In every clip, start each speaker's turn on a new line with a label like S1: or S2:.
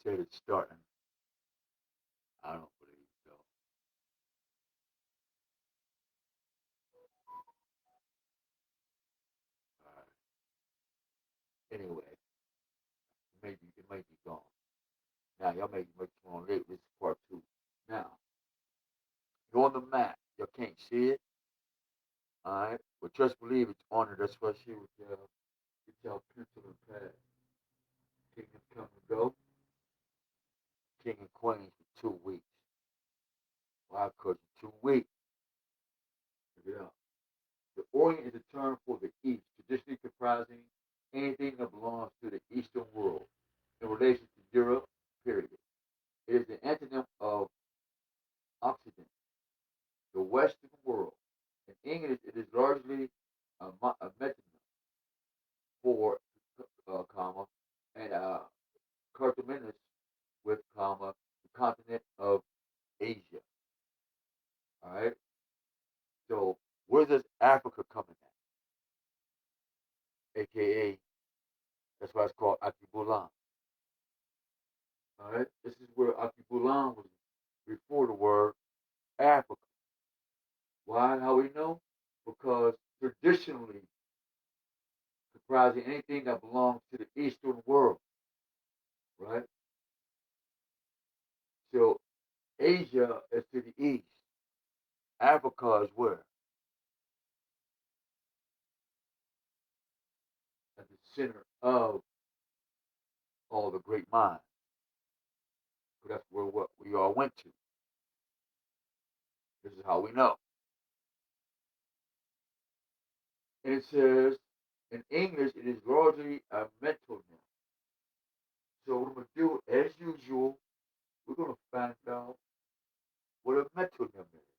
S1: said it's starting. I don't believe so. All right. Anyway, maybe it might be gone. Now y'all may much more late. This is part two. Now, you're on the map. You can't see it. All right. But just believe it's on it. That's what she would get y'all pencil and pad. Kingdom come and go. King and queens for 2 weeks. Why? Because in 2 weeks. Check it out. The Orient is a term for the East, traditionally comprising anything that belongs to the Eastern world in relation to Europe, period. It is the antonym of Occident, the Western world. In English, it is largely a metonym for, comma, and cartomanus with, comma, the continent of Asia. All right? So, where does Africa come in at? AKA, that's why it's called Akibulan. All right? This is where Akibulan was before the word Africa. Why? How we know? Because traditionally, comprising anything that belongs to the Eastern world, right? So Asia is to the east. Africa is where? At the center of all the great minds. So that's where what we all went to. This is how we know. And it says in English, it is largely a mental noun. So what I'm gonna do, as usual, we're gonna find out what a metronym is.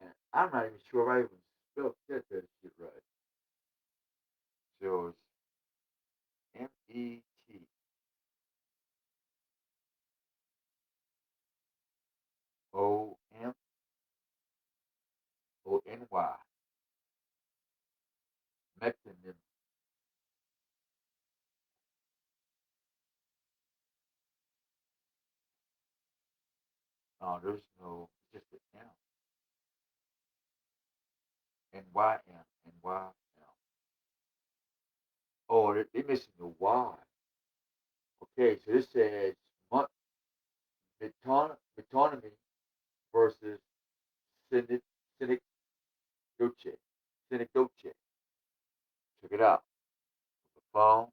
S1: And I'm not even sure I even spelled that shit right. So it's Metonymy. Metronym. There's no, just an M. N-Y-M. N-Y-M. Oh, they're missing the Y. Okay, so this says metonymy versus synecdoche. Synecdoche. Check it out. The phone.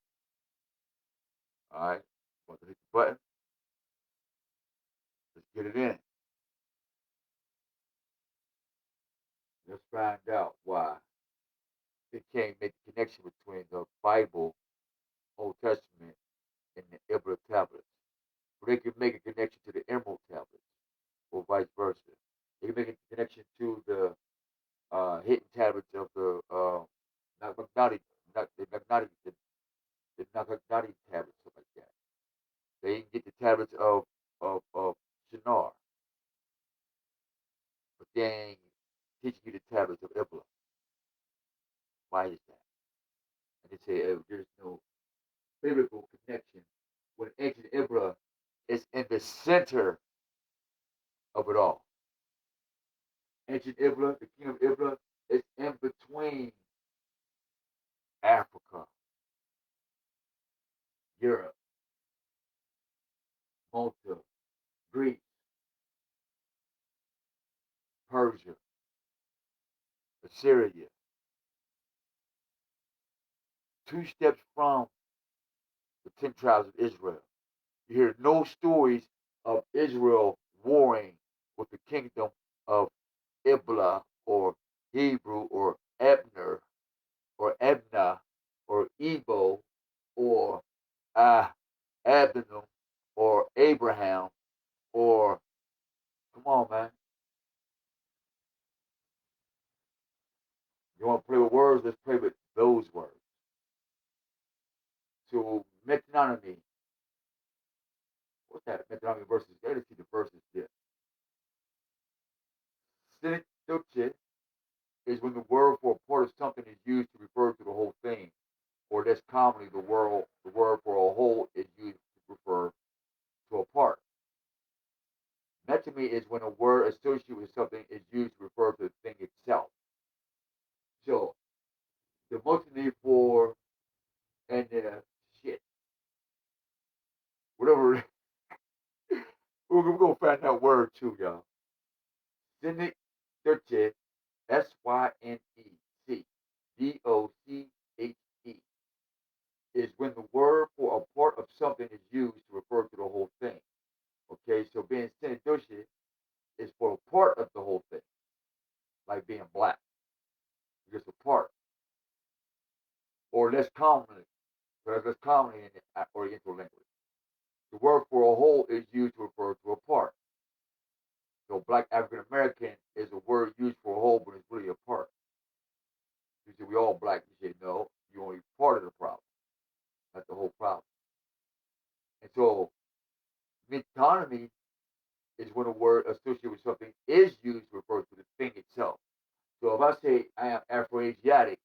S1: All right. Want to hit the button? Let's get it in. Let's find out why they can't make the connection between the Bible, Old Testament, and the Ibra tablets. But they can make a connection to the Emerald tablets, or vice versa. They can make a connection to the hidden tablets of the Nagmati, the Nagmati, the Nagmati tablets, something like that. They can get the tablets of Shinar, but they ain't teaching you the tablets of Ibla. Why is that? And they say there's no biblical connection when ancient Ibra is in the center of it all. Ancient Ibla, the king of Ibla, is in between Africa, Europe, Malta, Greece, Persia, Assyria, 2 steps from the 10 tribes of Israel. You hear no stories of Israel warring with the kingdom of Ibla or Hebrew or Ebner or Ebna or Ebo or uh, Abinum or Abraham or, come on, man. You want to play with words? Let's play with those words. So, metonymy. What's that? Metonymy versus, let's see the verses there. Synecdoche is when the word for a part of something is used to refer to the whole thing, or less commonly, the word for a whole is used refer to a part. Metonymy is when a word associated with something is used to refer to the thing itself. So the metonymy for and shit, whatever. We're gonna find that word too, y'all. Cynic, SYNEC, is when the word for a part of something is used to refer to the whole thing. Okay, so being synecdoche is for a part of the whole thing, like being black, just a part, or less commonly in the Oriental language. The word for a whole is used to refer to a part. So black African American is a word used for a whole, but it's really a part. You say we all black. You say no, you're only part of the problem, not the whole problem. And so metonymy is when a word associated with something is used to refer to the thing itself. So if I say I am Afro-Asiatic,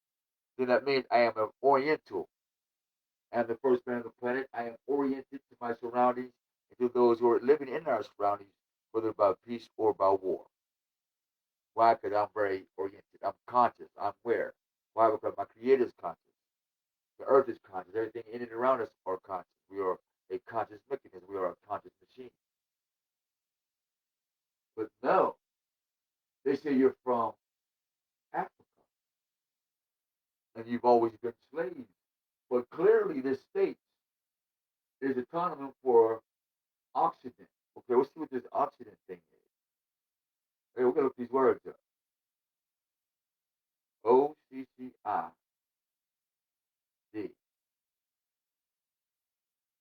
S1: then that means I am an Oriental. I am the first man on the planet. I am oriented to my surroundings and to those who are living in our surroundings, whether by peace or by war. Why? Because I'm very oriented. I'm conscious. I'm aware. Why? Because my Creator is conscious. The earth is conscious. Everything in and around us are conscious. We are a conscious mechanism. We are a conscious machine. But no, they say you're from Africa and you've always been slaves. But clearly, this states is a synonym for Occident. Okay, let's see what this Occident thing is. Hey, we're gonna look these words up. OCCID.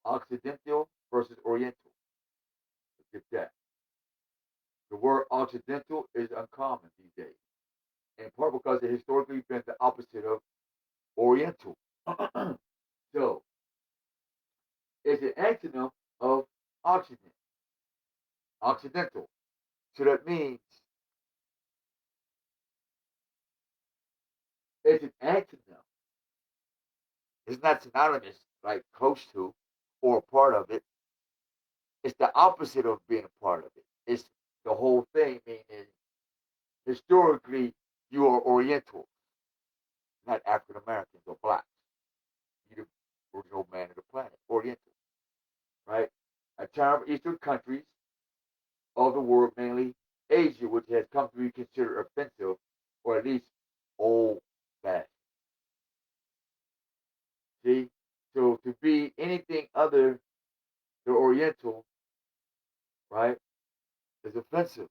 S1: Occidental versus Oriental. Let's get that. The word Occidental is uncommon these days, in part because it historically been the opposite of Oriental. So it's an antonym of Occident, Occidental. So that means it's an antonym. It's not synonymous, like close to, or a part of it. It's the opposite of being a part of it. It's the whole thing, meaning historically you are Oriental, not African Americans or blacks. You're the original man of the planet, Oriental, right? A term of Eastern countries of the world, mainly Asia, which has come to be considered offensive or at least old fashioned. See? So to be anything other than Oriental, right, is offensive.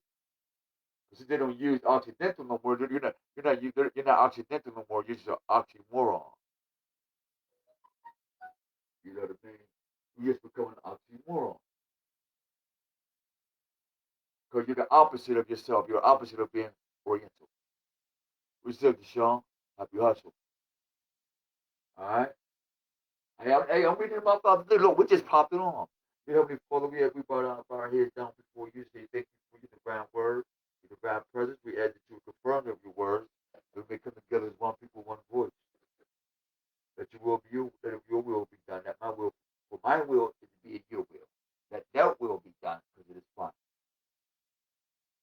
S1: Since they don't use Occidental no more, you're not Occidental no more. You're just an oxymoron. You know what I mean? You just become an oxymoron because you're the opposite of yourself. You're the opposite of being Oriental. We said to Sean, happy hustle. All right. Hey, I'm reading my thoughts. Look, we just popped it on. You know, before we brought our heads down before you say thank you for your divine word, your divine presence. We ask that you confirm of your words. We may come together as one people, one voice. That your will be you, that your will be done. That my will, for my will is to be in your will. That will be done because it is fun.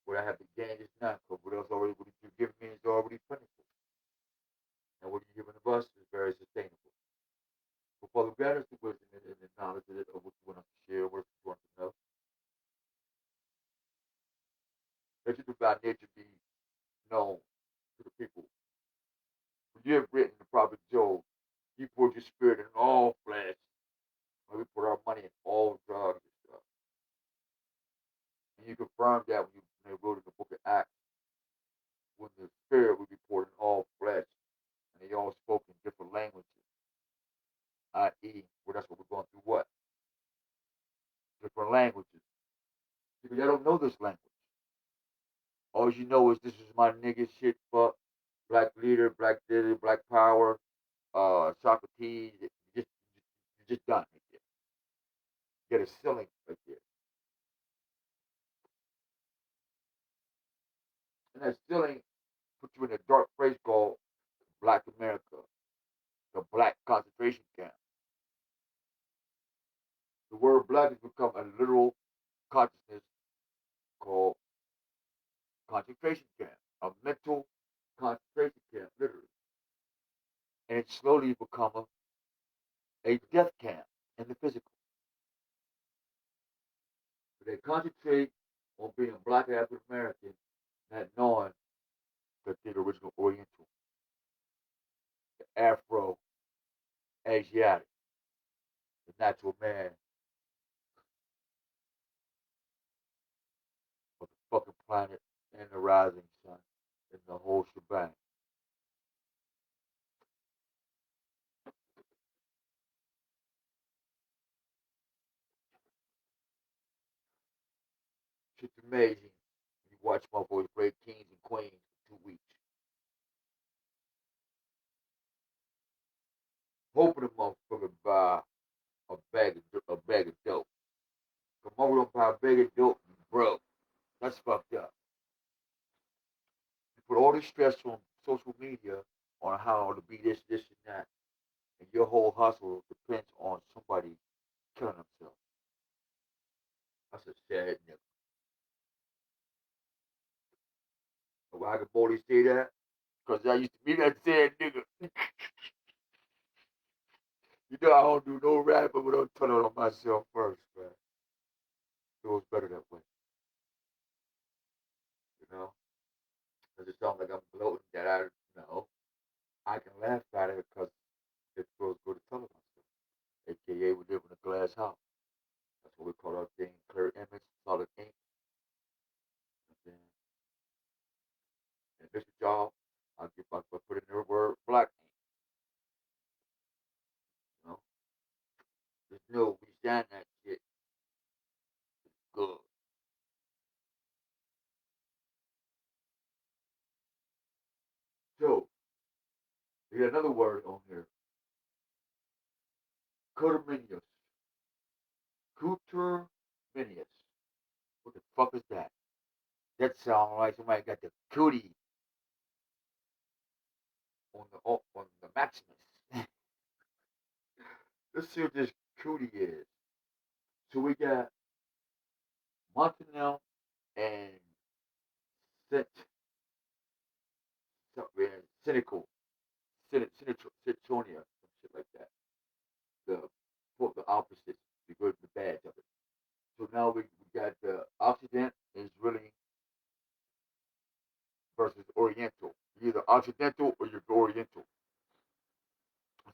S1: What I have to gain is none. Because what else already, what you've given me is already plentiful. And what you've given of us is very sustainable. So Father, grant us the wisdom and the knowledge of what you want us to share, what you want to know. Let your divine nature be known to the people. For you have written in the prophet Job, you poured your spirit in all flesh. And we put our money in all drugs and stuff. And you confirmed that when you wrote in the book of Acts, when the spirit would be poured in all flesh, and they all spoke in different languages, i.e., well, that's what we're going through what? Different languages. Because y'all don't know this language. All you know is this is my nigga shit, fuck, black leader, black diddy, black power, Socrates. You're just done right there. You get a ceiling right there. And that ceiling puts you in a dark place called Black America, the black concentration camp. The word black a mental concentration camp, literally. And it slowly become a death camp in the physical. But they concentrate on being black African American, not knowing that they're the original Oriental, the Afro Asiatic, the natural man of the fucking planet and the rising sun and the whole shebang. Shit's amazing. You watch motherfuckers break kings and queens for 2 weeks. Hoping the motherfucker buy a bag of dope. Come over and buy a bag of dope, you broke. That's fucked up. You put all this stress on social media on how to be this, this, and that, and your whole hustle depends on somebody killing themselves. That's a sad nigga. Why can Bodie say that? Because I used to be that sad nigga. You know I don't do no rapping without telling on myself first, man. It was better that way, you know? Does it sound like I'm gloating that I can laugh at it because it feels good to tell it myself. AKA we live in a glass house. That's what we call our thing, clear image, solid ink. And then in this job, I put in the word black ink, you know? Just know we stand that shit good. So, we got another word on here. Coterminous. Coterminous. What the fuck is that? That sounds like somebody got the cootie on the Maximus. Let's see what this cootie is. So we got Montanel and Cent, cynical, Citonia, some shit like that. The the opposites, the good and the bad of it. So now we got the Occident is really versus Oriental. You're either Occidental or you're Oriental.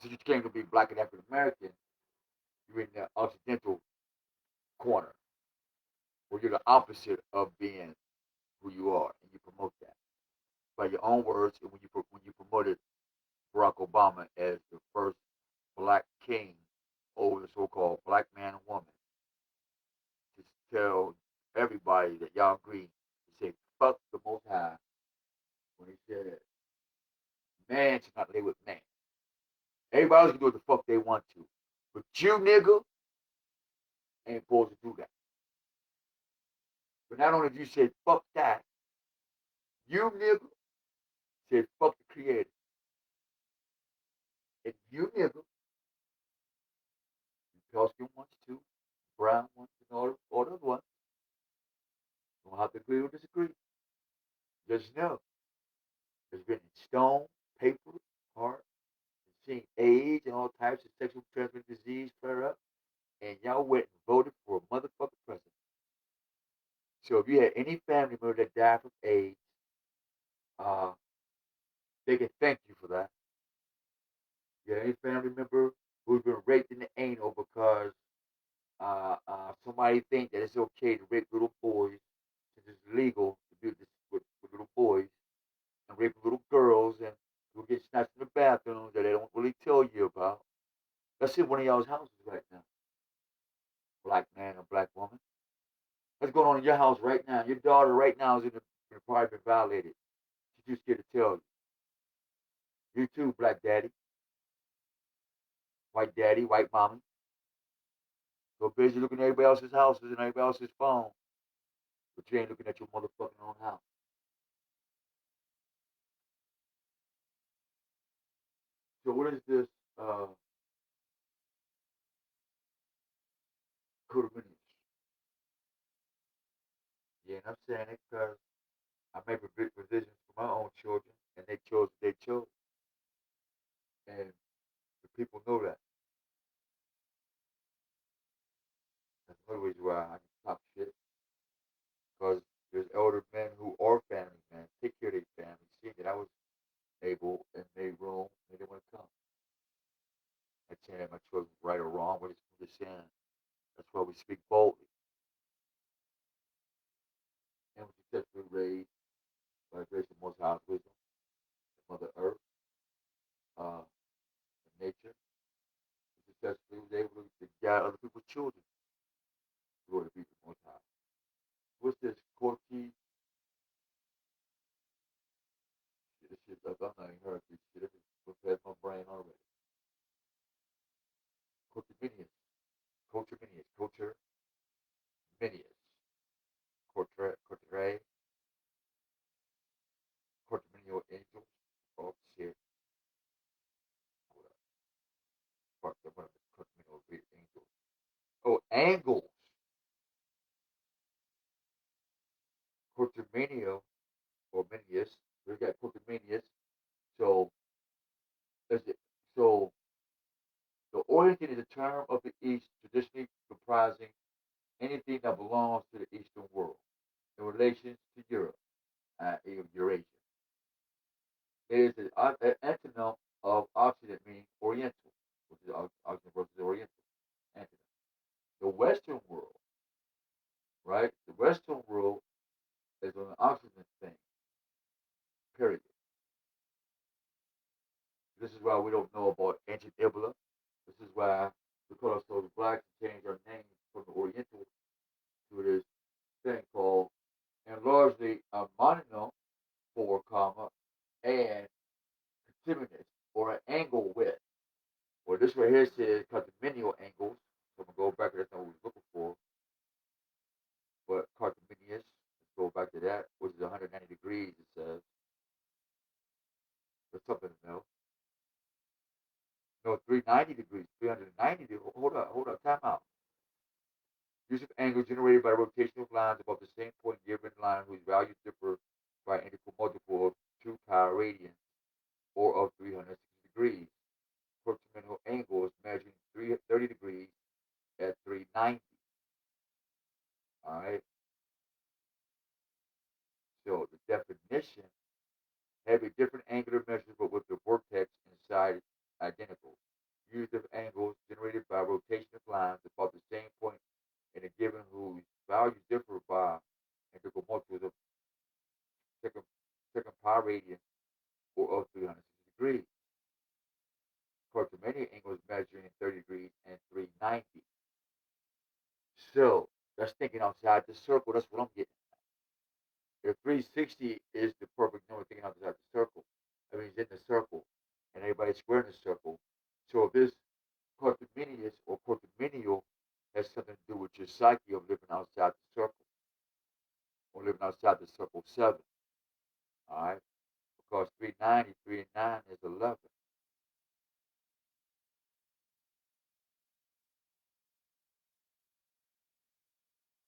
S1: So you came to be black and African American, you're in the Occidental corner, or you're the opposite of being who you are, and you promote that by your own words. And when you promoted Barack Obama as the first black king over the so-called black man and woman, to tell everybody that y'all agree to say fuck the Most High when he said man should not live with man. Everybody else can do what the fuck they want to, but you nigga ain't supposed to do that. But not only did you say fuck that, you nigga said fuck the creator. And you nigga, Pelican wants to, Brown wants to, all the other ones, don't have to agree or disagree. Just know it's been in stone, paper, heart, and seen AIDS and all types of sexual transmitted disease flare up, and y'all went and voted for a motherfucking president. So if you had any family member that died from AIDS, uh, they can thank you for that. You had any family member who's been raped in the anal because somebody think that it's okay to rape little boys, since it's legal to do this with little boys, and rape little girls, and you'll get snatched in the bathroom that they don't really tell you about. That's in one of y'all's houses right now. Black man or black woman. What's going on in your house right now? Your daughter right now is in the probably been violated. She's too scared to tell you. You too, black daddy, white mommy. So busy looking at everybody else's houses and everybody else's phone, but you ain't looking at your motherfucking own house. So what is this condominiums? Yeah, and I'm saying it because I make provisions for my saying that's why we speak boldly. And we successfully raised by grace of Most High wisdom, Mother Earth, uh, nature. We successfully was able to guide other people's children. Glory be to the Most High. What's this? Corky? This shit, I'm not even heard this shit. It just past my brain already. Cortiminius. Culture Minius. Cortre. Cortiminio angels. Oh shit. Hold up. Fuck, I'm gonna Cortiminio angels. Oh, angles. Cortiminio or Minius. We got Cortiminius. So, is it? So, the Orient is a term of the East, traditionally comprising anything that belongs to the Eastern world in relation to Europe, Eurasia. It is an antonym of Occident, meaning Oriental, which is Occident versus Oriental. Antonym. The Western world, right? The Western world is an Occident thing, period. This is why we don't know about ancient Ibla. This is why we call ourselves blacks and change our name from the Oriental to this thing called, and largely a mononym for comma and continuous or an angle with. Well, this right here says condominial angles. So I'm gonna go back to that's not what we were looking for. But condominius, let's go back to that, which is 190 degrees, it says. There's something else. No, 390 degrees, 390 degrees. Hold up, time out. Use of angle generated by rotation of lines above the same point given line whose values differ by an equal multiple of 2 pi radians or of 360 degrees. Proximal angle is measuring 30 degrees at 390. All right. So the definition have a different angular measure, but with the vortex inside identical. Use of angles generated by rotation of lines above the same point in a given whose values differ by integral multiples of second, second pi radian or of 360 degrees. Proximity angles measuring 30 degrees and 390. So that's thinking outside the circle. That's what I'm getting. If 360 is the perfect number, thinking outside the circle, I mean, it's in the circle, and everybody's square in the circle. So if this quadriminius or quadriminial has something to do with your psyche of living outside the circle, or living outside the circle 7, all right? Because 390, 3 and 9 is 11.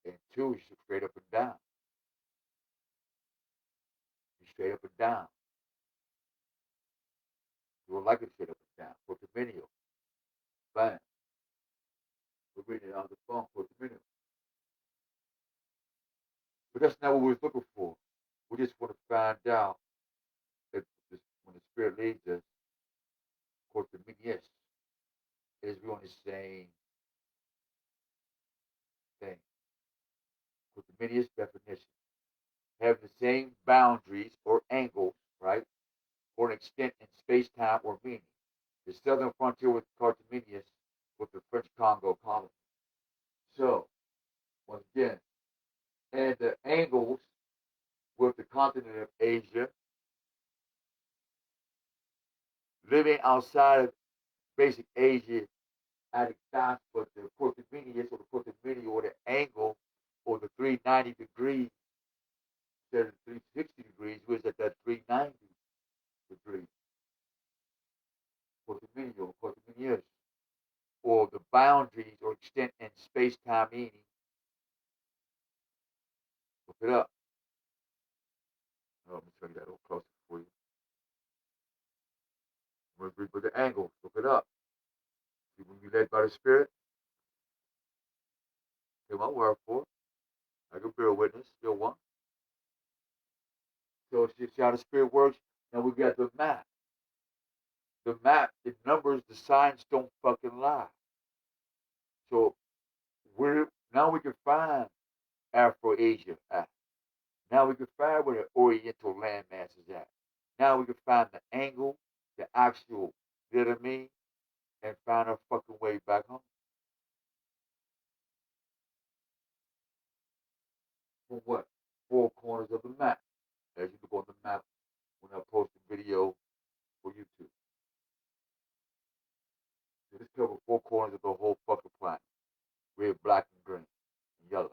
S1: And 2 is straight up and down. You straight up and down. You will like it straight up and down. Quadriminial. Bam. We're reading it on the phone, quadriminial. But that's not what we are looking for. We just want to find out that this, when the Spirit leads us, quadriminius is we on the same thing. Quadriminius definition. Have the same boundaries or angles, right? Or an extent in space, time, or meaning. The southern frontier with Cartaginius with the French Congo colony. So, once again, and the angles with the continent of Asia, living outside of basic Asia at a dot, but the Portuguese or the Portuguese or the angle or the 390 degrees instead of 360 degrees was at that 390 degrees. Portuguese or Portuguese or the boundaries or extent in space-time meaning. Look it up. Oh, let me show you that a little closer for you. I'm going to read with the angles. Look it up. You will be led by the Spirit. Take my word for it. I can bear witness. Still one. So see how the Spirit works. Now we got the map. The map, the numbers, the signs don't fucking lie. So we're now we can find Afro-Asia at. Now we can find where the Oriental landmass is at. Now we can find the angle, the actual, you know what I mean, and find our fucking way back home. From what? Four corners of the map. As you look on the map when I post a video for YouTube. So this covers four corners of the whole fucking planet. Red, black, and green, and yellow.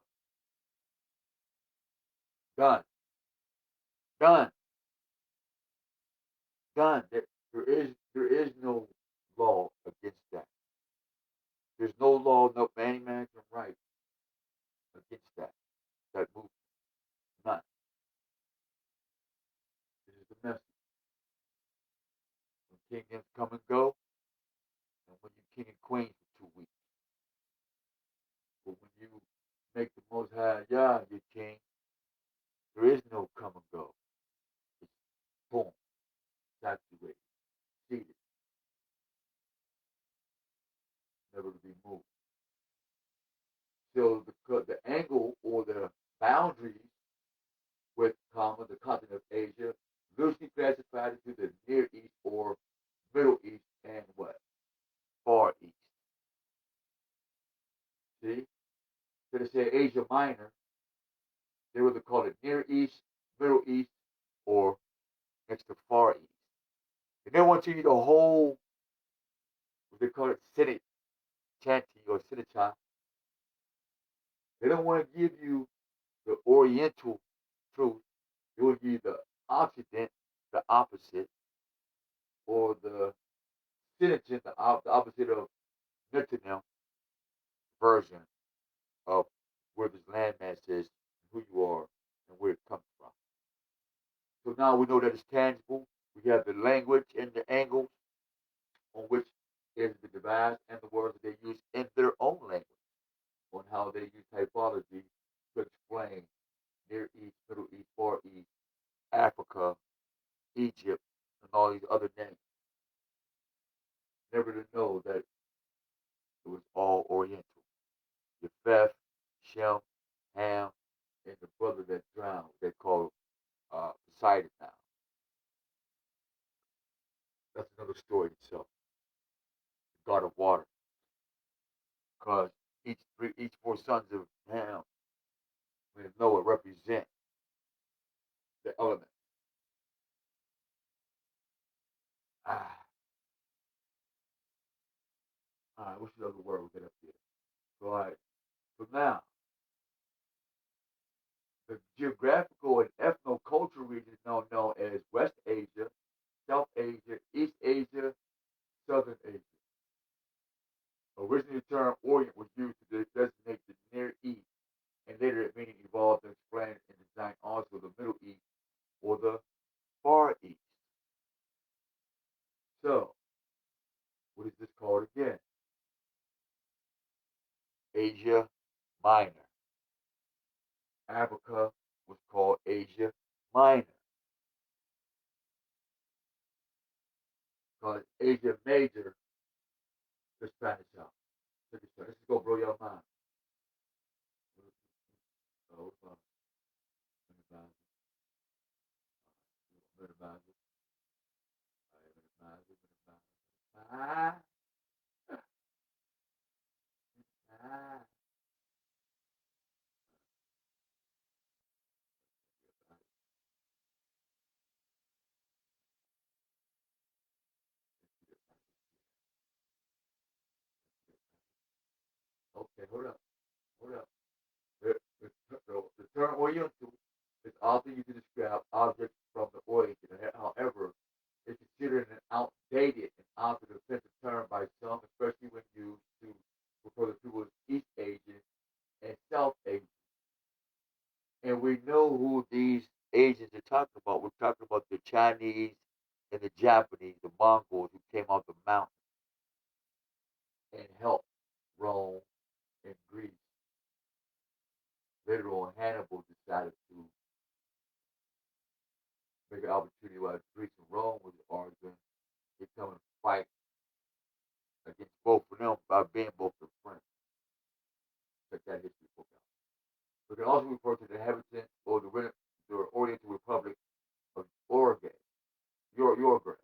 S1: Done. Done. Done. There is no law against that. There's no law, no any man can write against that. That movement. None. This is the message. When kingdoms come and go, and when you king and queen for 2 weeks. But when you make the most high Yah your king, there is no come and go. It's boom, saturated, seated, never to be moved. So the angle or the boundaries with comma the continent of Asia loosely classified into the Near East or Middle East and what? Far East. See? So they say Asia Minor, they would call it Near East, Middle East, or next to Far East. And they want you to eat a whole, what they call it, Senate chanty or Sinicha. They don't want to give you the Oriental truth. They will give you the Occident, the opposite, or the Sinicha, the opposite of Netanel version of where this landmass is, who you are, and where it comes from. So now we know that it's tangible. We have the language and the angles on which is the device and the words that they use in their own language on how they use typology to explain Near East, Middle East, Far East, Africa, Egypt, and all these other names. Never to know that it was all Oriental. Japheth, Shem, Ham, and the brother that drowned, they call Poseidon now. That's another story itself. The God of water. Because each four sons of Ham, we know it represent the element. Ah, all right, what's the other word we get up here? So, all right. So now, the geographical and ethno-cultural region is now known as West Asia, South Asia, East Asia, Southern Asia. Originally, the term Orient was used to designate the Near East, and later it meaning evolved and explained and designed also the Middle East or the Far East. So, what is this called again? Asia Minor. Africa was called Asia Minor. Because Asia Major, the Spanish out. Check this out. This is going to blow your mind. Oh, minimize it, minimize it, minimize it, minimize it. Ah. Okay, hold up, hold up. The term Oriental is often used to describe objects from the Orient. However, it's considered an outdated and often offensive term by some, especially when used to refer to people as East Asian and South Asian. And we know who these Asians are talking about. We're talking about the Chinese and the Japanese, the Mongols who came out the mountain and helped Rome and Greece. Later on, Hannibal decided to make an opportunity while Greece and Rome was arguing. They come and fight against both of them by being both their friends. that history book out. We can also refer to the inhabitants or the Oriental Republic of Uruguay, Uruguay,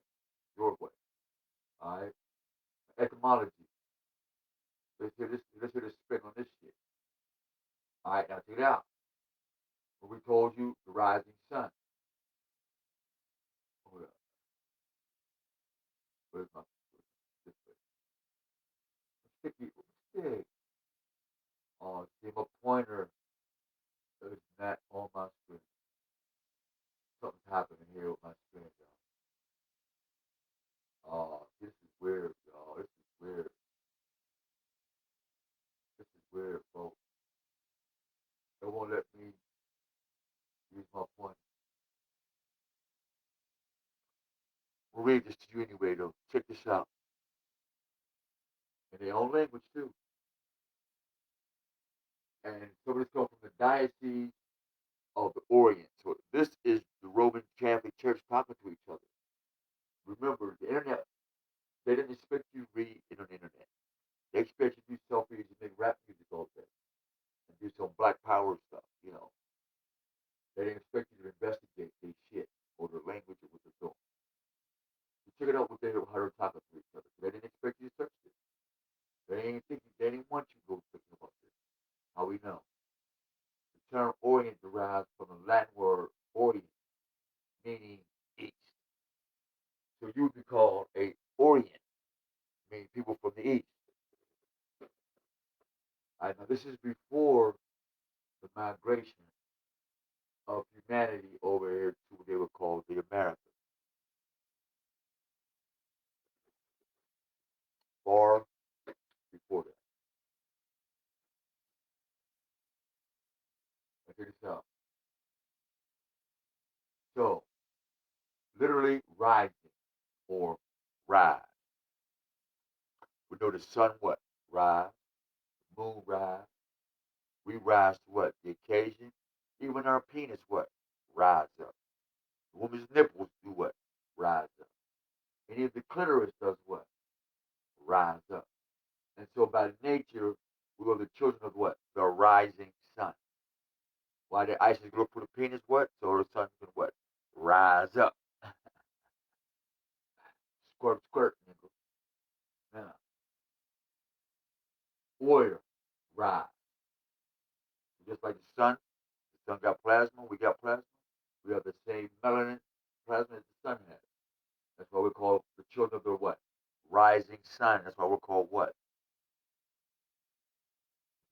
S1: Uruguay. All right. Etymology. Let's hear this spin on this shit. All right, now check it out. What we told you, the rising sun. Hold up. Where's my this way? Sticky stick. Oh, see my pointer is not on my screen. Something's happening here with my screen, y'all. Oh, this is weird, y'all. This is weird. This is weird, folks. It won't let me use my pointer. We'll read this to you anyway, though. Check this out. In their own language, too. And some of this comes from the Diocese of the Orient. So this is the Roman Catholic Church talking to each other. Remember, the internet, they didn't expect you to read it on the internet. They expect you to do selfies and make rap music all day and do some black power stuff. They didn't expect you to investigate their shit or their language or what they're doing. You check it out how they're talking to each other. They didn't expect you to search this. They didn't want you to go thinking about this. How we know? The term Orient derives from the Latin word Orient, meaning east. So you would be called a Orient, meaning people from the east. All right, now this is before the migration of humanity over here to what they would call the Americas. Far before that. Now check this out. So, literally rising or rise. We know the sun what? Rise. The moon rise. We rise to what? The occasion. Even our penis what? Rise up. The woman's nipples do what? Rise up. Any of the clitoris does what? Rise up. And so by nature, we are the children of what? The rising sun. Why the ice is going to put a penis what? So the sun can what? Rise up. Squirt, squirt, nigga. Now, oil, rise. Just like the sun got plasma, we got plasma. We have the same melanin plasma as the sun has. That's why we call the children of the what? Rising sun. That's why we're called what?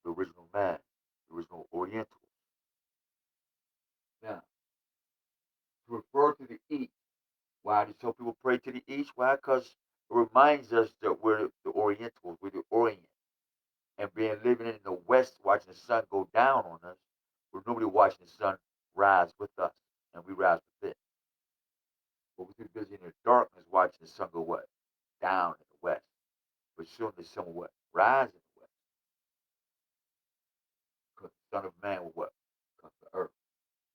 S1: The original man, the original Orientals. Now, to refer to the east, why do some people pray to the east? Why? Because it reminds us that we're the Orientals, we're the Orient. And being living in the west, watching the sun go down on us, we're nobody watching the sun rise with us, and we rise with it. But we're too busy in the darkness watching the sun go what? Down in the west. But soon the sun will what? Rise in the west. Because the Son of Man will what? Come to earth.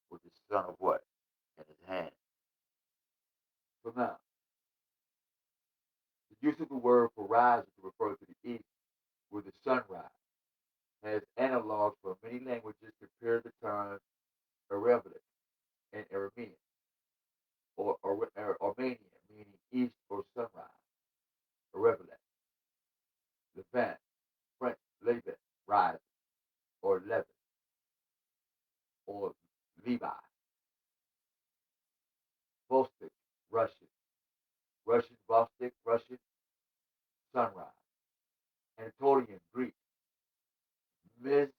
S1: With the Son of what? In his hand. So now, the use of the word for rise to refer to the east where the sunrise has analogs for many languages compared to terms Arabic and Aramean or Armenian, meaning east or sunrise. Arabic, Levant, French, Levant, rise, or Levant, or Levi, Vostok, Russian, Russian, Vostok, Russian, sunrise, Anatolian, Greek, Mizrahi,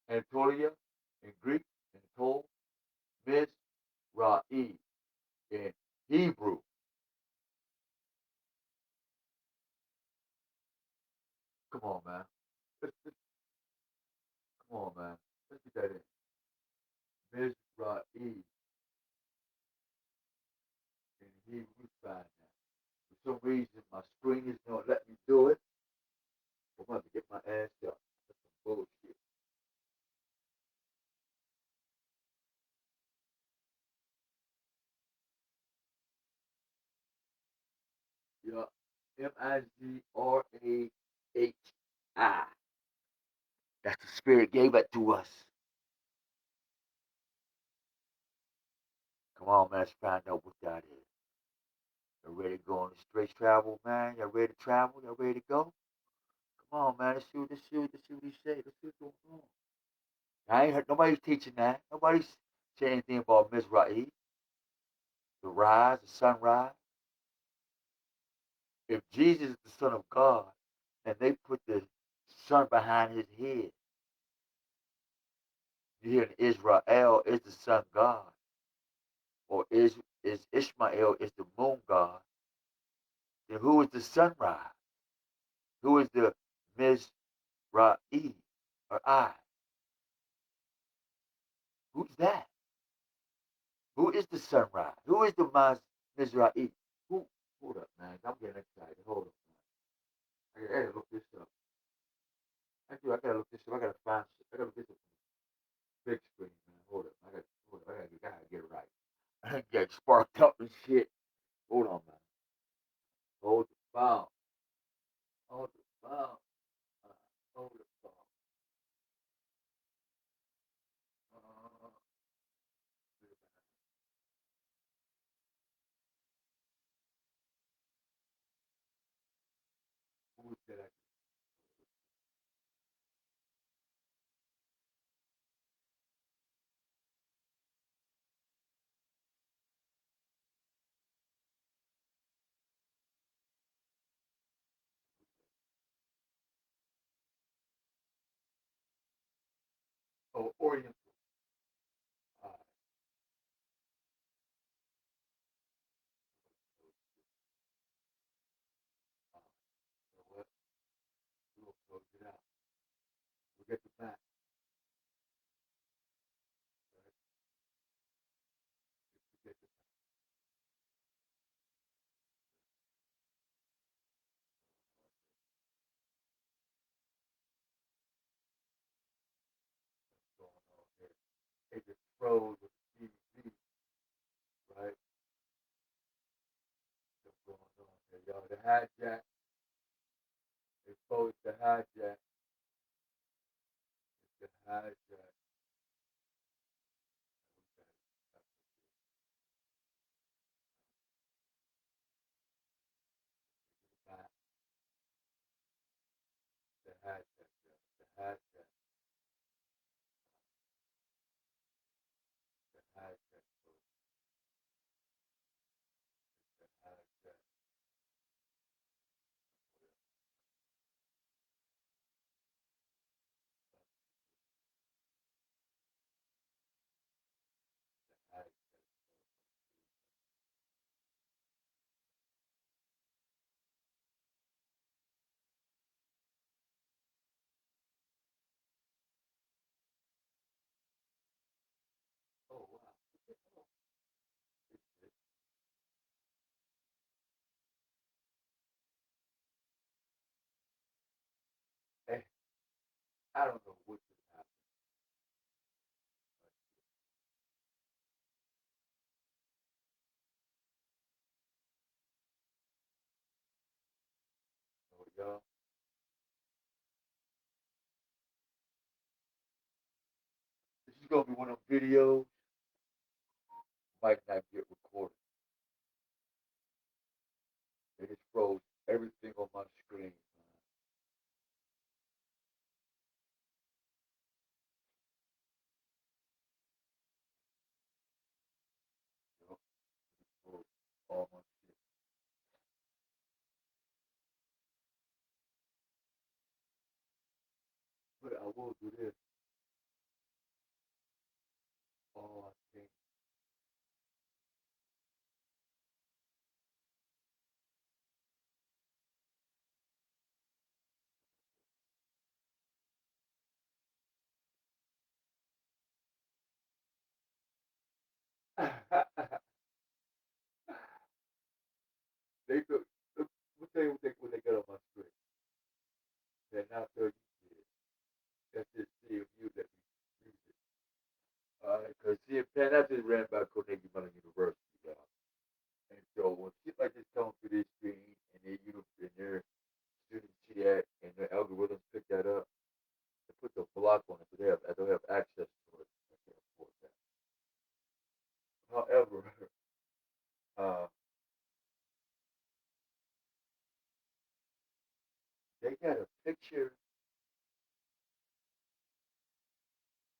S1: Anatolia in Greek, Anatole, Mizrahi in Hebrew. Come on, man. Come on, man. Let's get that in. Mizrahi in Hebrew. Find that. For some reason, my screen is not letting me do it. I'm going to get my ass up. That's some bullshit. Yeah. M-I-Z-R-A-H-I. That's the Spirit gave it to us. Come on, man, let's find out what that is. Y'all ready to go on the space travel, man? Y'all ready to travel? Y'all ready to go? Come on, man. Let's see what he say. Let's see what's going on. I ain't heard nobody's teaching that. Nobody's saying anything about Mizrahi, the rise, the sunrise. If Jesus is the Son of God, and they put the sun behind his head, you hear Israel is the sun God, or is Ishmael is the moon God, then who is the sunrise? Who is the Mizrahi or I? Who's that? Who is the sunrise? Who is the Mizrahi? Who? Hold up, man. I'm getting excited. Hold up, man. I gotta look this up. I gotta look this up. I gotta find. I gotta get the big screen, man. Hold up. I gotta get it right. I get sparked up and shit. Hold on, man. Hold the phone. Hold the phone. Hold the phone. Uh, who is that? Oh, Oriental. Uh, you know what? We'll close it out. We'll get the map. Right? We'll get the map going on here. It just froze with the TV, right? What's going on here, y'all? The hijack. They froze the hijack. The hijack. The hijack. The hijack. The hijack. The hijack. Oh wow. Hey, I don't know what just happened. So y'all, this is gonna be one of them videos might not get recorded. They just froze everything on my screen. You know, froze all my shit. But I will do this. All I think. They took. Look, what they got on my screen? They're not 30 years. That's just CMU that we use it. Because CMU, that just ran by Carnegie Mellon University, y'all. And so when shit like this comes to this screen, and and their students see that, and their algorithms pick that up. They put the block on it, so they'll have access to it. I can't afford that. However, uh, they got a picture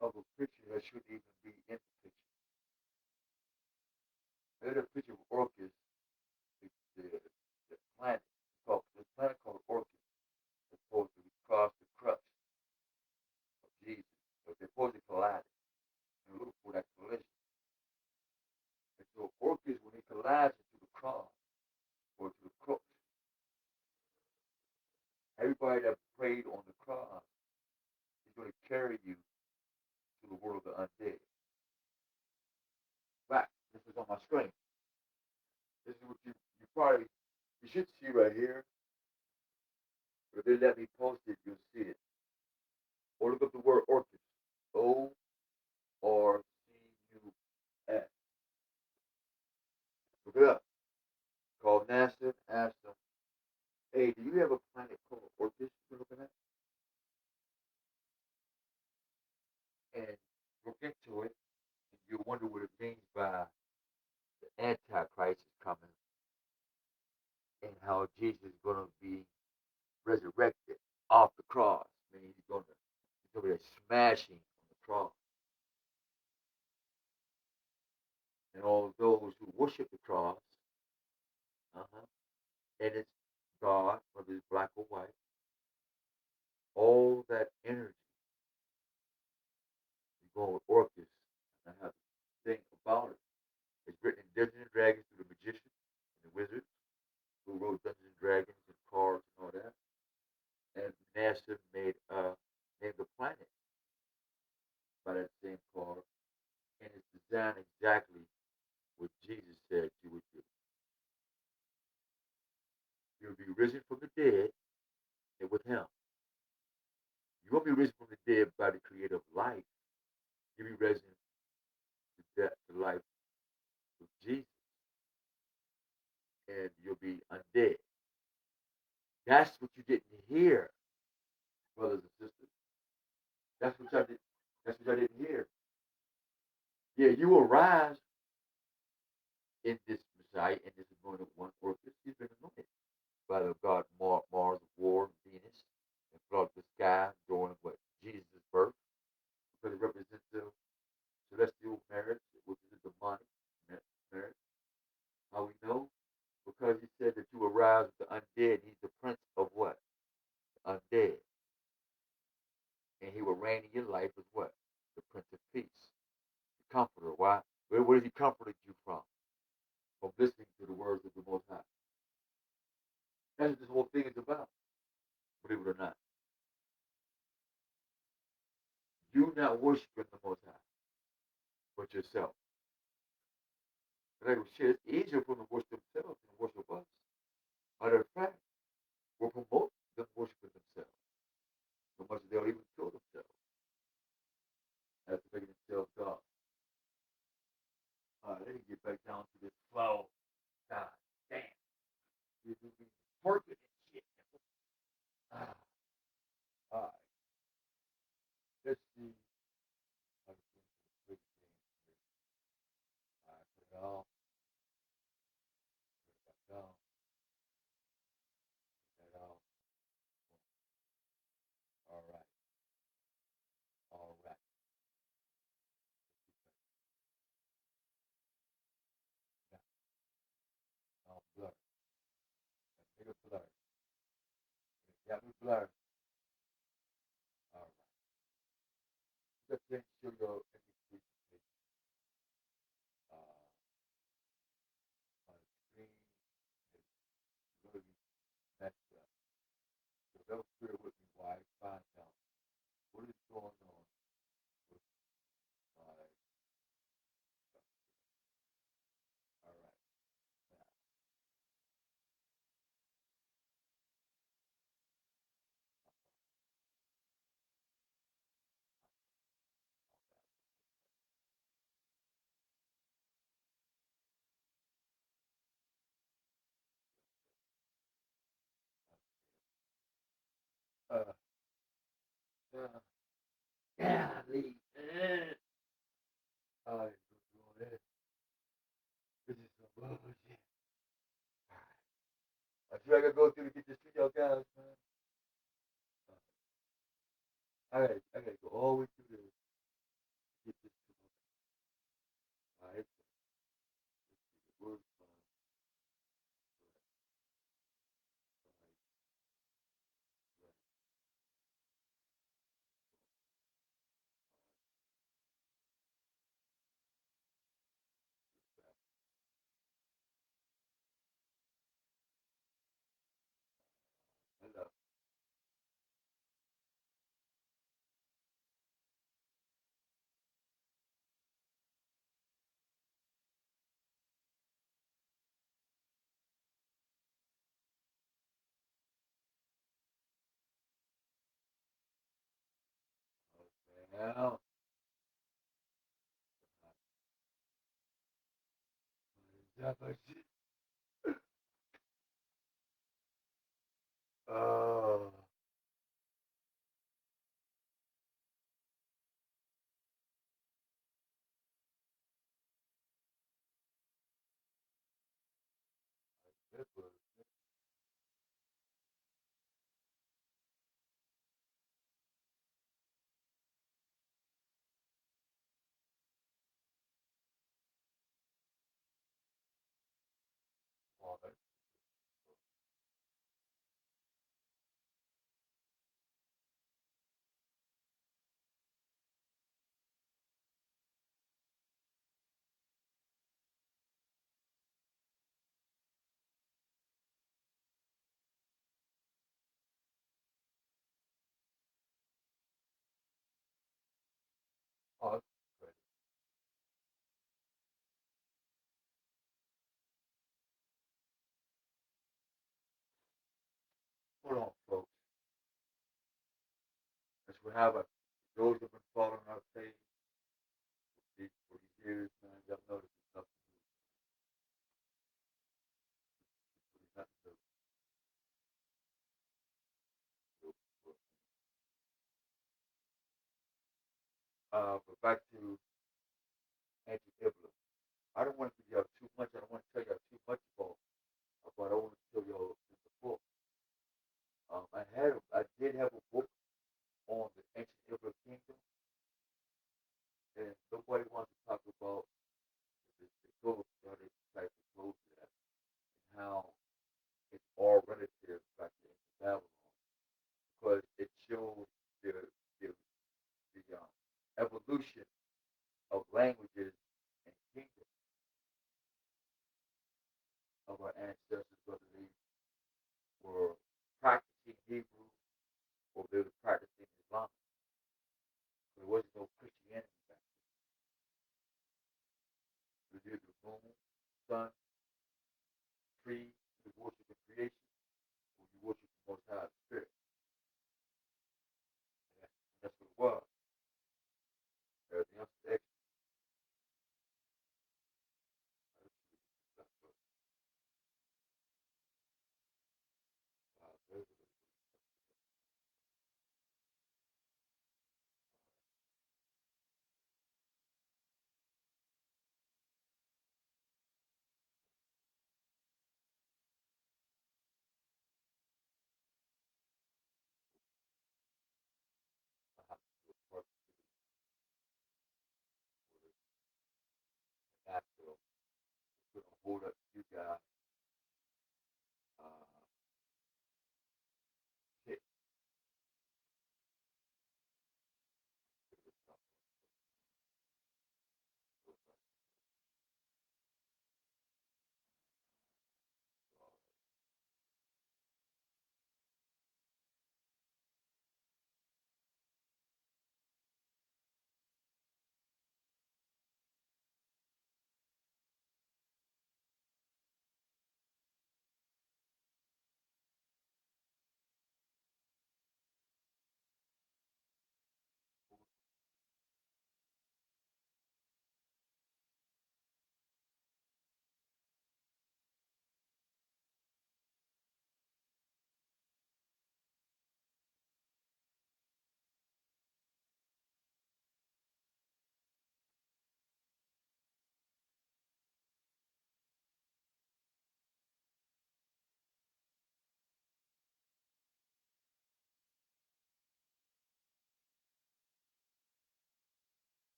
S1: of a picture that shouldn't even be in the picture. They had a picture of Orcus, the, the, the planet, called the planet called Orcus, supposed to cross the crust of Jesus, but they're supposed to collide and look for that collision. And so Orcus, when it collides into the cross or to the cross, everybody that prayed on the cross is going to carry you to the world of the undead. Back, this is on my screen. This is what you probably you should see right here. If they let me post it, you'll see it. Or look up the word Orcus. ORCUS. Look it up. Call NASA, ask them, hey, do you have a planet called Orcus you're looking at? And look into it, and you'll wonder what it means by the Antichrist is coming and how Jesus is going to be resurrected off the cross. Meaning he's going to be smashing on the cross. And all those who worship the cross, and it's God, whether it's black or white, all that energy is going with Orcus. And I have to think about it. It's written in Dungeons and Dragons through the magicians and the wizards who wrote Dungeons and Dragons and cards and all that. And NASA named the planet by that same card, and it's designed exactly what Jesus said you would do. You'll be risen from the dead and with him. You won't be risen from the dead by the creator of life. You'll be risen to death to life with Jesus, and you'll be undead. That's what you didn't hear, brothers and sisters. That's what I did. That's what I didn't hear. Yeah, you will rise in this Messiah, in this anointed one, Orcus. He's been anointed by the god Mars of war, Venus, and throughout the sky during what Jesus' birth, because it represents the celestial marriage, which is a demonic marriage. How we know? Because he said that you arise with the undead. He's the prince of what? The undead. And he will reign in your life as what? The prince of peace. The comforter. Why? Where has he comforted you from? From listening to the words of the Most High. That's what this whole thing is about. Believe it or not. You not worshiping the Most High, but yourself. Like, shit, it's easier for them to worship themselves than worship us. Matter of fact, we're promoting them worshiping themselves. So much that they'll even kill themselves after making themselves God. All right, let me get back down to this flow. God damn. You be working and shit. Ah, all right. Let's see. How to do some quick things here. All right, put it on. Put it back down. Put that on. All right. All right. Now, blur. Make it blur. Got me blur. All right. Just make sure your MP3 uh, on the screen is really messed up. So they'll clear with me why I find out what is going on with my stuff. All right. Now, Golly. Oh, this is some bullshit. I sure I gotta go through to get this studio guys, man. I gotta go all the way through this to get this to my alright. The word hello. Well, oh, that was all that. Oh, that's great. Hold on, folks. As we have a those who've been following our page for these years, man, y'all know this is nothing new. This is nothing new. But back to anti-Iblis. I don't want to give y'all too much. I don't want to tell y'all too much about. I want to tell y'all in the book. I did have a book on the ancient Iblis kingdom, and nobody wants to talk about the ghost or the type of ghost that and how it's all relative back to ancient Babylon because it shows the, the evolution of languages and kingdoms of our ancestors, whether they were practicing Hebrew or they were practicing Islam. There wasn't no Christianity back then. They did the moon, sun, trees, the worship of creation, or you worship the Most High Spirit. And that's what it was. Everything else is extra. Natural. We're going to hold up you guys. Uh, hit.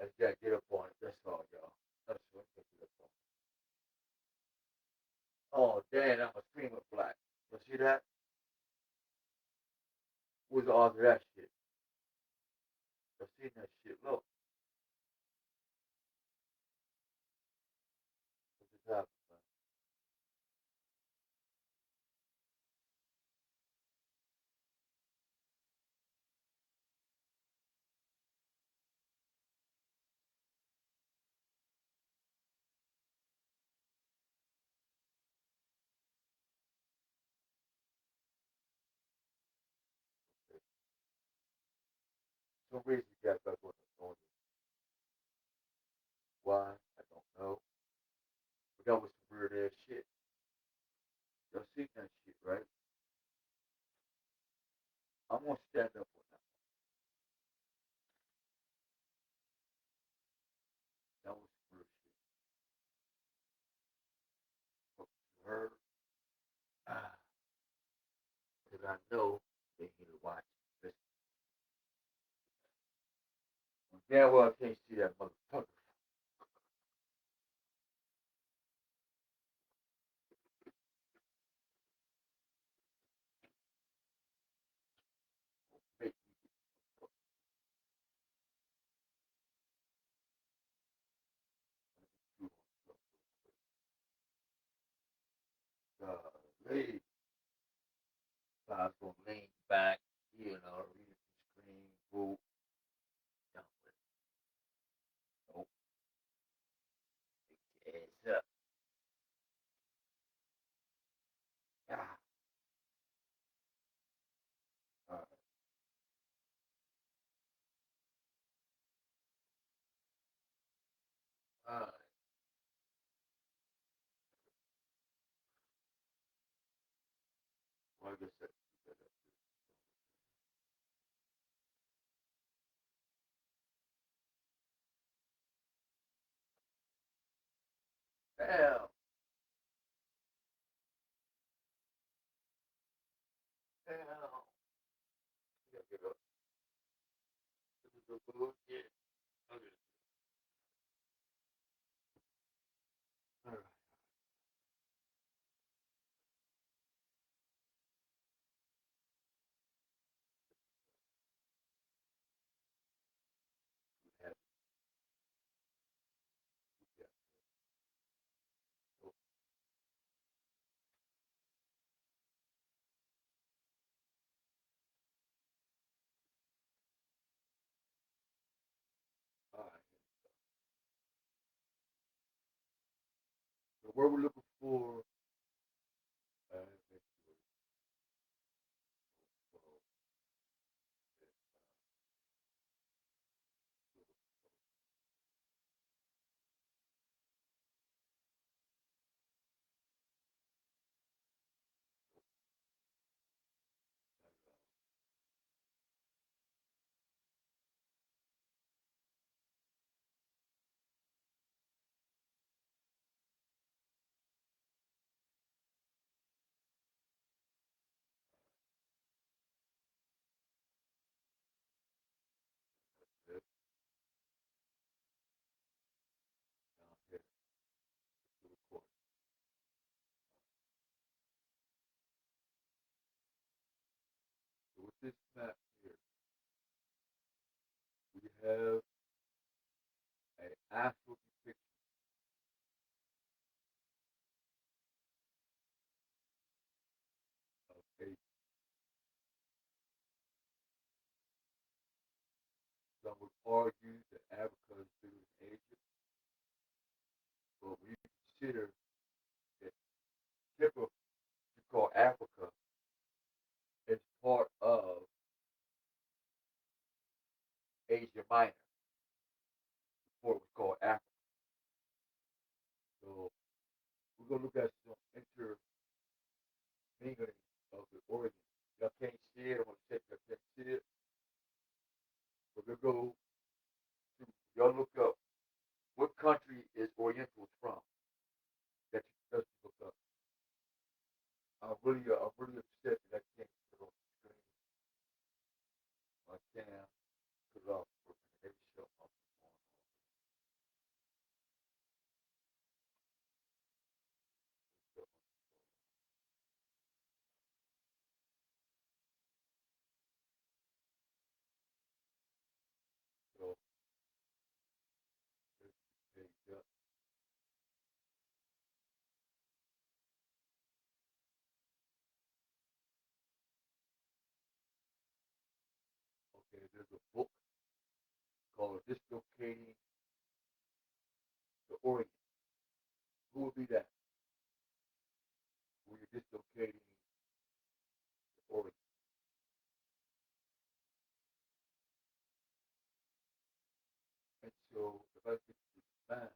S1: I just gotta get up on it. That's all, y'all. That's what I get up on. Oh, damn, I'm a scream of black. You see that? Where's all of that shit? I seen that shit. Look, what just happened, man? For some reason, you got back on the phone. Why? I don't know. But that was some weird ass shit. Y'all seen that shit, right? I'm gonna stand up on that. That was some weird shit. But to her, because I know they need to watch this. Damn well I can't see that motherfucker. Make me do lady. So I was gonna lean back, you know, read the screen, boot, jump with it. Nope, it's up. Ah, alright, alright. Well, I guess that's good. Hell, hell. You gotta get up. This is the bullshit. Okay. Alright. Have yeah. So, alright. So what we're looking for, make sure this down here to record. So with this map here, we have an actual depiction of a. Some would argue that Africa is bigger than Asia, but when you consider that tip of you call Africa is part of Asia Minor before it was called Africa. So we're gonna look at some intermingling of the origin. Y'all can't see it. I'm gonna check y'all can't see it. But we'll go to y'all look up what country is Orientals from. That you just look up. I'm really upset that I can't put it on the screen. I can put it off for a minute. Maybe show up on. Yeah. Okay, there's a book called Dislocating the Orient. Who would be that? Where you're dislocating the Orient. And so, if I get this man,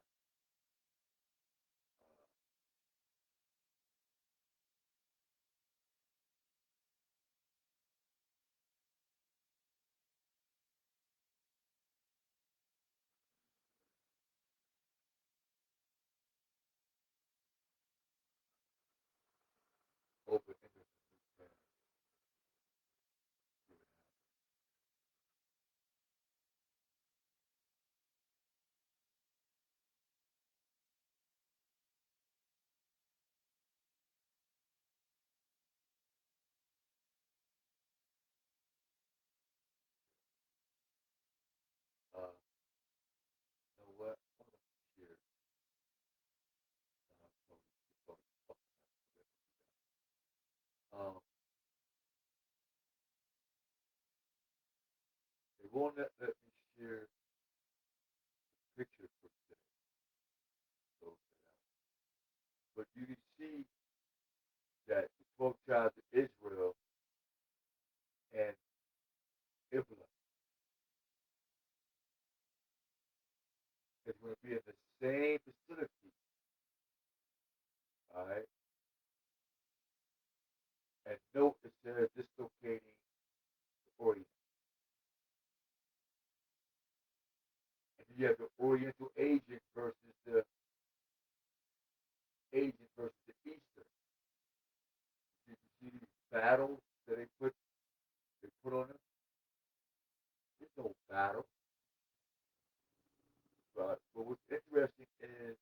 S1: open interest in this man, you know what? I'm going to share. Um, they won't let me share pictures per se. So, but you can see that the 12 tribes of Israel and Israel is going to be in the same vicinity, all right? And note it says dislocating the Orient. And you have the Oriental agent versus the agent versus the Eastern. You can see these battles that they put on them. There's no battle. But what's interesting is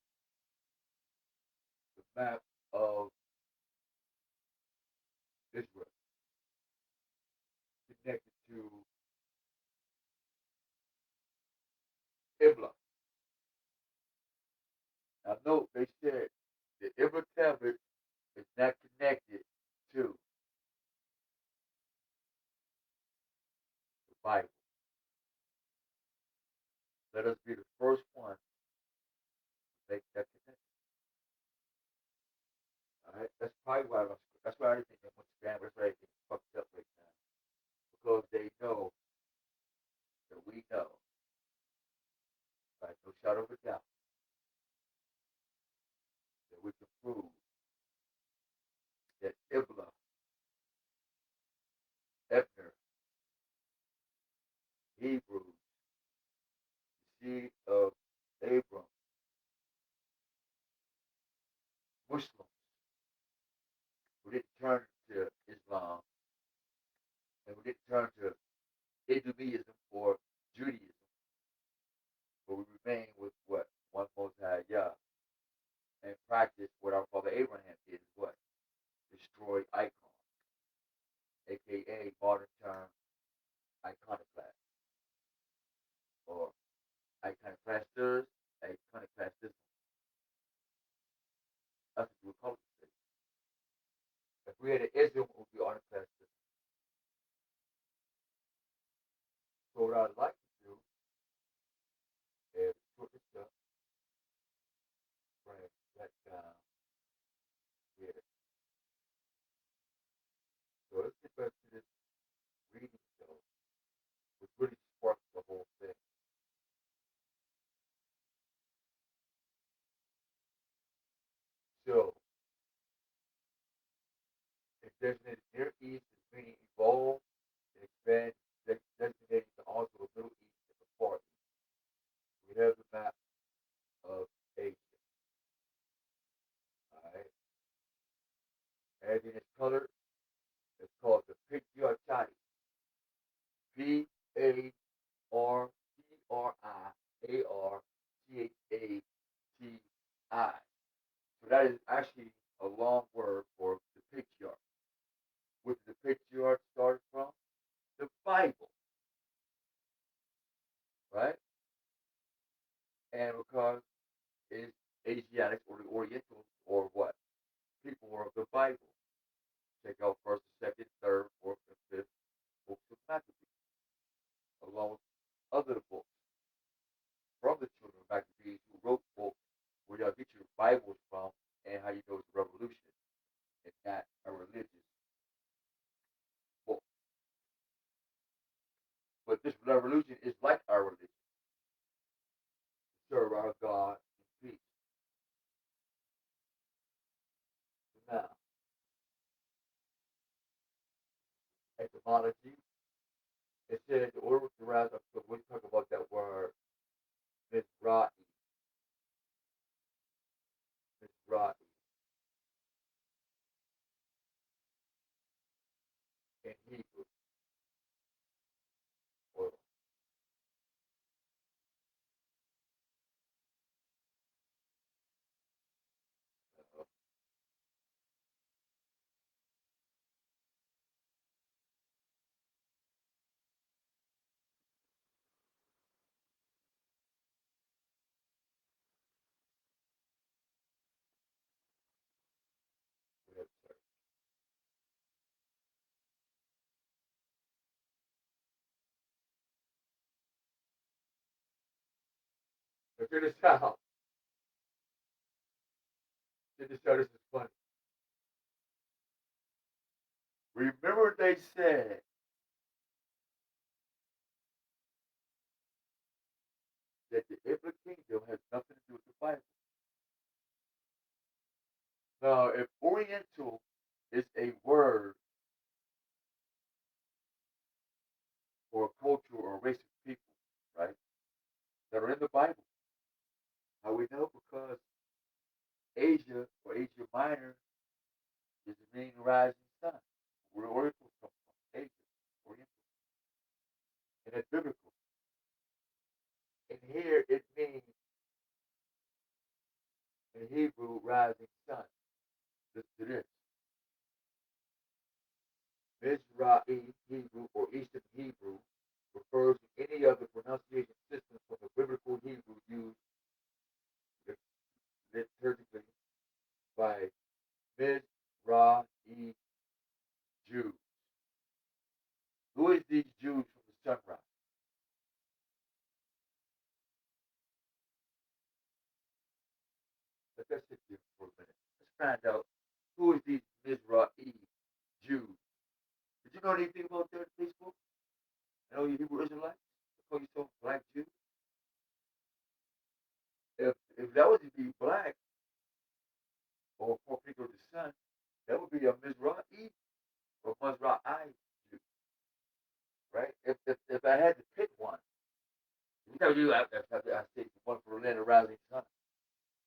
S1: the map of Israel connected to Ibla. Now note they said the Ibla tablet is not connected to the Bible. Let us be the first one to make that connection. All right, that's probably why that's why everything that went scam, that's why everything fucked up right now because they know that we know, right? No shadow of a doubt that we can prove that Ibla, Ebner, Hebrews, the seed of Abram, Muslims who didn't turn to Islam and who didn't turn to Islamism or Judaism, but we remain with what? One Most High Yah and practice what our father Abraham did is what? Destroy icons, aka modern term iconoclast or iconoclasters, iconoclastism. That's what we would call it. If we had an Islam, it would be iconoclastism. So what I'd like to do is put this up, bring that down here. So let's get back to this reading though, which really sparked the whole thing. So it designated Near East as meaning evolve and expand, designating also the Middle East and the Far East. We have the map of Asia. All right. As in its color, it's called the Patriarchate. Patriarchati. So that is actually a long word for the patriarch. Where did the patriarch start from? The Bible. etymology. It says the order was derived up to we talk about that word Mizrahi, Mizrahi in Hebrew. Or, but check this out. Check this out. This is funny. Remember they said that the Ibla Kingdom has nothing to do with the Bible. Now, if Oriental is a word or a culture or a race of people, right, that are in the Bible, how we know? Because Asia or Asia Minor is the main rising sun. Where Oriental comes from, Asia, Oriental, and it's biblical. And here it means in Hebrew rising sun. Listen to this. Mizrahi Hebrew or Eastern Hebrew refers to any other pronunciation system from the biblical Hebrew used liturgically by Mizrahi Jews. Who is these Jews from the sunrise? Let us sit here for a minute. Let's find out who is these Mizrahi Jews. Did you know anything about that in Facebook? I know you Hebrew Israelites. They call yourself black Jews. If that was to be black or for people of the sun, that would be a Mizrahi or Mizrahi Jew, right? If I had to pick one, you know, I say one for the land of rising sun,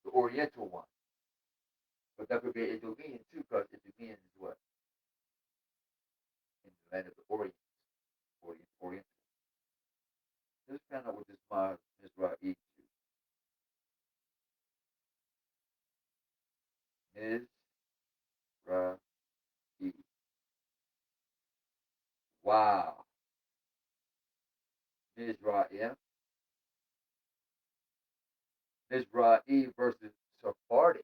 S1: the Oriental one. But that could be Idumean too, because Idumean is what? In the land of the Oriental. Let's find out what this Mizrahi Jew. Mizrahi. Wow. Mizraim. Mizrahi versus Sephardic.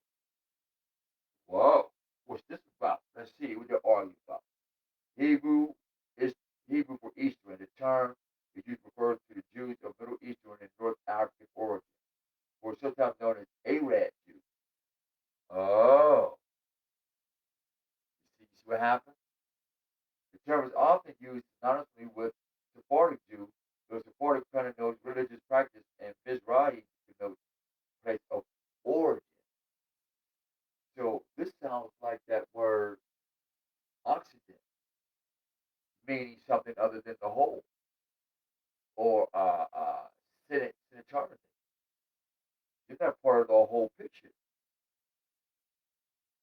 S1: Whoa. What's this about? Let's see what they're arguing about. Hebrew is Hebrew for Eastern. The term is used refers to the Jews of Middle Eastern and North African origin, or sometimes known as Arab Jews. Oh, you see what happened? The term is often used synonymously with Sephardic Jew, though Sephardic connotes religious practice and Mizrahi denotes place of origin. So this sounds like that word Occident, meaning something other than the whole, or Senatorian. You're not part of the whole picture.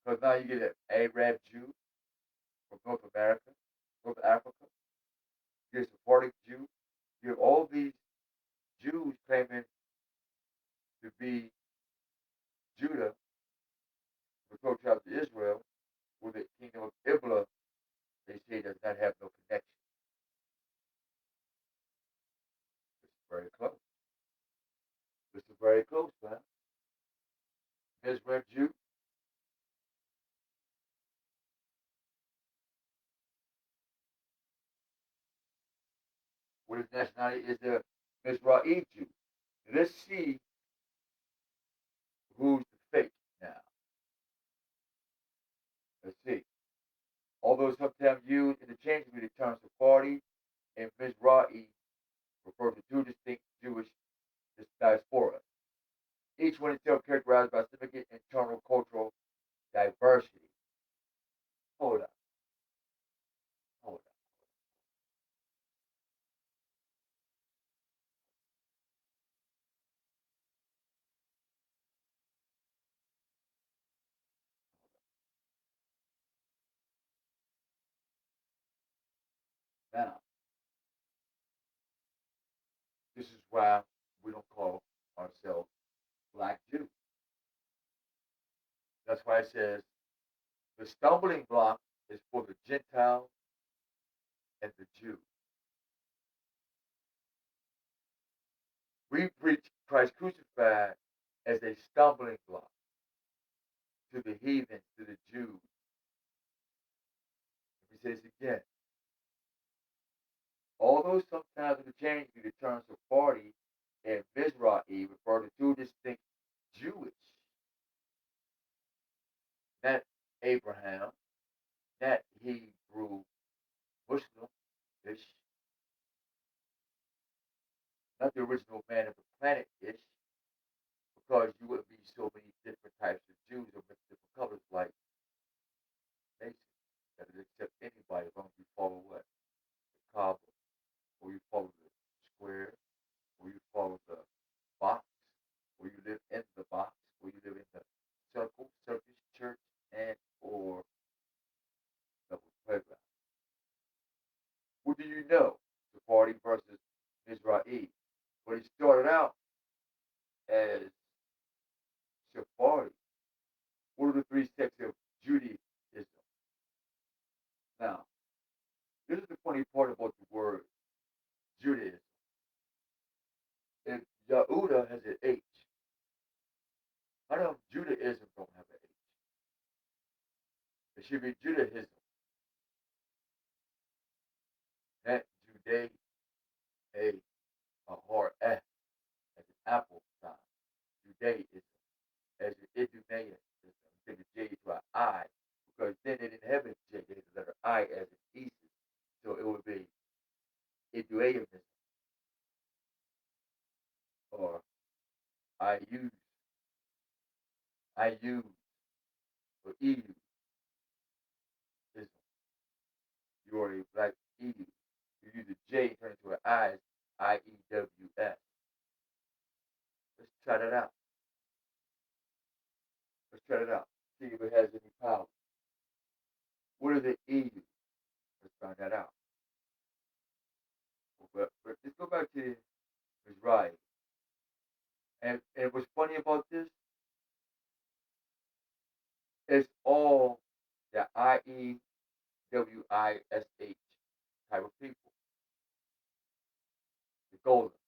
S1: Because now you get an Arab Jew from North America, North Africa. You get a Sephardic Jew. You have all these Jews claiming to be Judah, the 12 tribes of Israel, with the kingdom of Ibla, they say does not have no connection. This is very close. This is very close, man. Israel Jew. What his nationality is the Mizrahi Jew. Let's see who's the fake now. Let's see. Although sometimes used interchangeably, the terms Sephardi and Mizrahi refer to two distinct Jewish diasporas, each one itself characterized by significant internal cultural diversity. Hold up, hold up. Now, this is why we don't call ourselves black Jews. That's why it says the stumbling block is for the Gentiles and the Jews. We preach Christ crucified as a stumbling block to the heathens, to the Jews. Let me say this again. Although sometimes in the change the terms Sephardi and Mizrahi refer to two distinct Jewish, not Abraham, not Hebrew Muslim-ish, not the original man of the planet-ish, because you wouldn't be so many different types of Jews or different colors like Mason that would accept anybody as long as you follow what? The Kaaba, or you follow the square, or you follow the box, or you live in the box, or you live in the circle, circus, church, and or double playground. What do you know? Sephardi versus Israel. But he started out as Sephardi. What are the three sects of Judaism? Now, this is the funny part about the word Judaism. If Yehuda has an H, how come Judaism don't have an H? It should be Judaism. Not Judaism, a hard F, as an apple sign. Judaism, as an Idumean system. Take the J to an I, because then they didn't have a J, they had the letter I as an thesis. So it would be Idumeanism, or I use, or EU ism. You are a black EU. You use a J and turn it into an I, IEWS. Let's try that out. Let's try it out. See if it has any power. What is the EU? Let's find that out. But let's go back to Ms. Riley. And what's funny about this is all the IEWISH type of people. The golden.